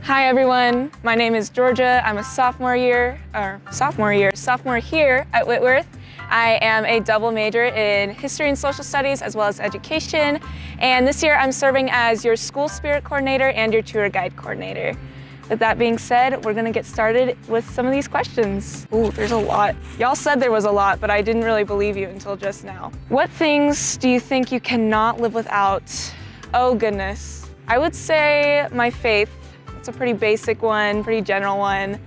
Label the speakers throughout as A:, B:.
A: Hi everyone, my name is Georgia. I'm a sophomore here at Whitworth. I am a double major in history and social studies as well as education. And this year I'm serving as your school spirit coordinator and your tour guide coordinator. With that being said, we're gonna get started with some of these questions. Ooh, there's a lot. Y'all said there was a lot, but I didn't really believe you until just now. What things do you think you cannot live without? Oh goodness. I would say my faith. It's a pretty basic one, pretty general one.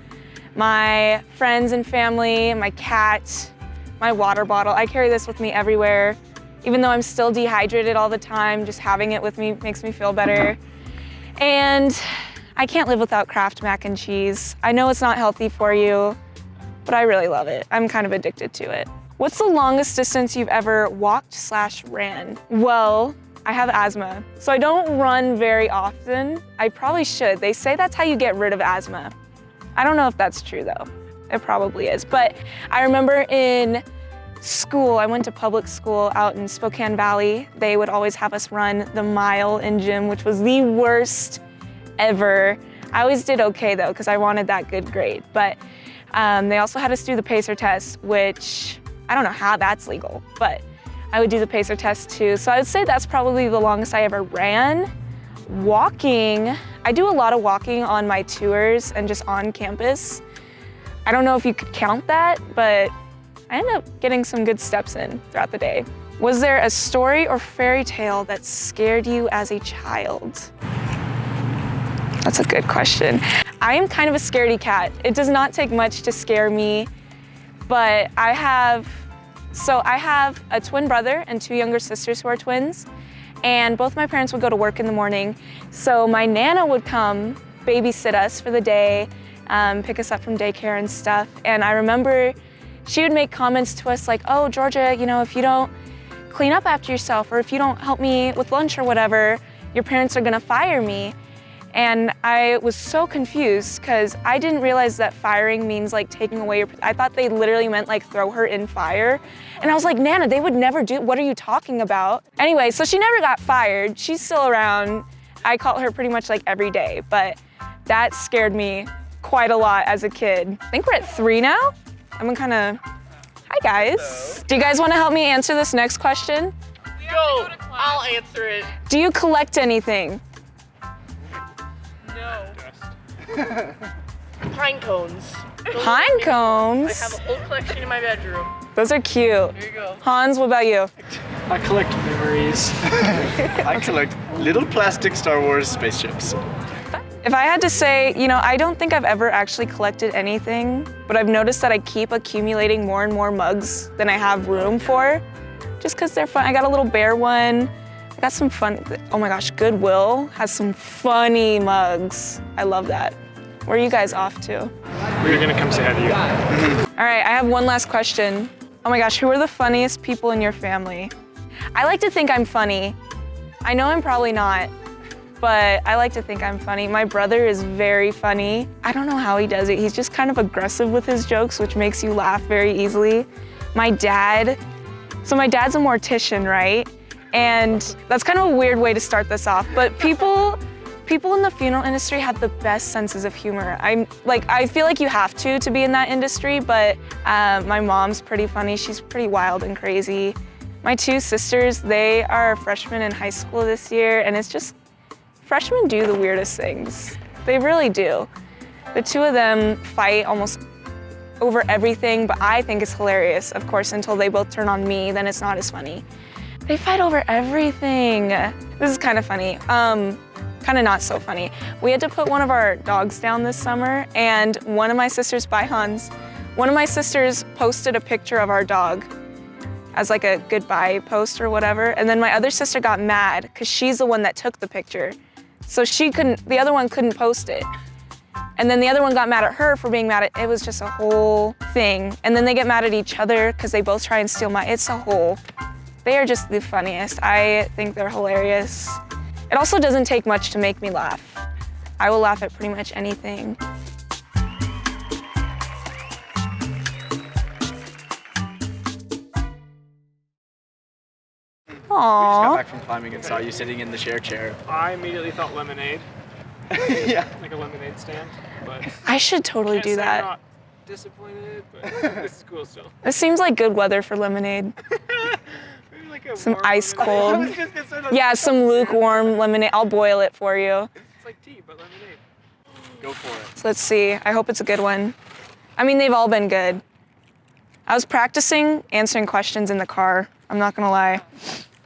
A: My friends and family, my cat, my water bottle. I carry this with me everywhere. Even though I'm still dehydrated all the time, just having it with me makes me feel better. And I can't live without Kraft mac and cheese. I know it's not healthy for you, but I really love it. I'm kind of addicted to it. What's the longest distance you've ever walked/ran? Well, I have asthma, so I don't run very often. I probably should. They say that's how you get rid of asthma. I don't know if that's true though. It probably is. But I remember in school, I went to public school out in Spokane Valley. They would always have us run the mile in gym, which was the worst ever. I always did okay though, because I wanted that good grade. But they also had us do the pacer test, which I don't know how that's legal, but I would do the pacer test too. So I would say that's probably the longest I ever ran. Walking, I do a lot of walking on my tours and just on campus. I don't know if you could count that, but I end up getting some good steps in throughout the day. Was there a story or fairy tale that scared you as a child? That's a good question. I am kind of a scaredy cat. It does not take much to scare me, but I have a twin brother and two younger sisters who are twins, and both my parents would go to work in the morning. So my Nana would come babysit us for the day, pick us up from daycare and stuff. And I remember she would make comments to us like, oh, Georgia, you know, if you don't clean up after yourself or if you don't help me with lunch or whatever, your parents are gonna fire me. And I was so confused because I didn't realize that firing means like taking away I thought they literally meant like throw her in fire. And I was like, Nana, they would never do, what are you talking about? Anyway, so she never got fired. She's still around. I call her pretty much like every day, but that scared me quite a lot as a kid. I think we're at 3 now. I'm hi guys. Hello. Do you guys want to help me answer this next question?
B: Go, I'll answer it.
A: Do you collect anything?
B: Pine cones.
A: Pine cones?
B: I have a whole collection in my bedroom.
A: Those are cute.
B: Here you go.
A: Hans, what about you?
C: I collect memories.
D: I collect little plastic Star Wars spaceships.
A: If I had to say, you know, I don't think I've ever actually collected anything, but I've noticed that I keep accumulating more and more mugs than I have room for, just because they're fun. I got a little bear one. I got some fun, oh my gosh, Goodwill has some funny mugs. I love that. Where are you guys off to?
C: We're gonna come say hi to you.
A: All right, I have one last question. Oh my gosh, who are the funniest people in your family? I like to think I'm funny. I know I'm probably not, but I like to think I'm funny. My brother is very funny. I don't know how he does it. He's just kind of aggressive with his jokes, which makes you laugh very easily. My dad's a mortician, right? And that's kind of a weird way to start this off, but people in the funeral industry have the best senses of humor. I feel like you have to be in that industry, but my mom's pretty funny. She's pretty wild and crazy. My two sisters, they are freshmen in high school this year, and it's just, freshmen do the weirdest things. They really do. The two of them fight almost over everything, but I think it's hilarious, of course, until they both turn on me, then it's not as funny. They fight over everything. This is kind of funny, kind of not so funny. We had to put one of our dogs down this summer, and one of my sisters posted a picture of our dog as like a goodbye post or whatever, and then my other sister got mad because she's the one that took the picture. So the other one couldn't post it. And then the other one got mad at her for being mad at, it was just a whole thing. And then they get mad at each other because they both try and steal they are just the funniest. I think they're hilarious. It also doesn't take much to make me laugh. I will laugh at pretty much anything.
D: We just got back from climbing and saw you sitting in the share chair.
C: I immediately thought lemonade.
D: Yeah.
C: like a lemonade stand. But
A: I should totally
C: can't
A: do
C: say I'm
A: that.
C: not disappointed, but this is cool still.
A: It seems like good weather for lemonade.
C: Maybe like a
A: Some
C: warm
A: ice
C: lemonade.
A: cold.
D: I was just gonna say that.
A: Yeah, some lukewarm lemonade. I'll boil it for you.
C: It's like tea, but lemonade.
D: Go for it.
A: So let's see. I hope it's a good one. I mean, they've all been good. I was practicing answering questions in the car. I'm not gonna lie.